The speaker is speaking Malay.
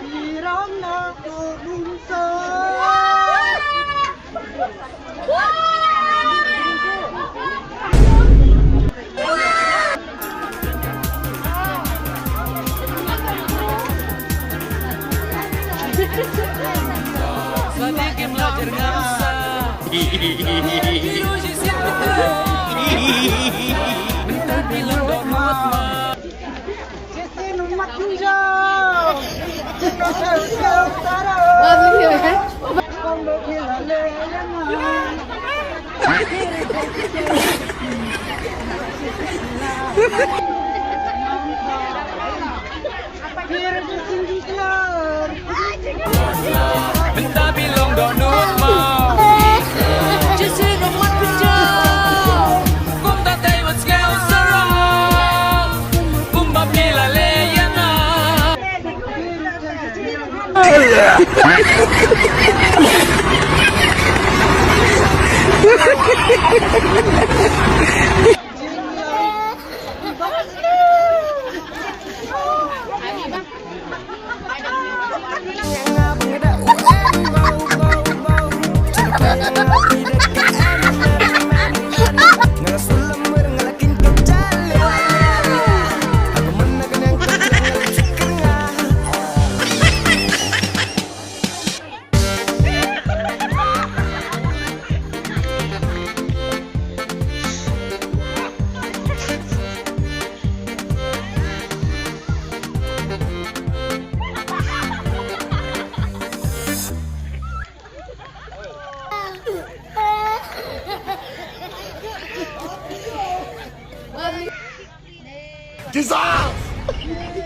일어나고 눈썹 Sedikit belajar ngamsa Biru sisir Bentar bilang donut mah 제시는 막힌 점 세우세요 따라 Bentar bilang donut mah Jesse nomor kejauh Kum tak taiwan skau serang Kum babila leyana Kisah!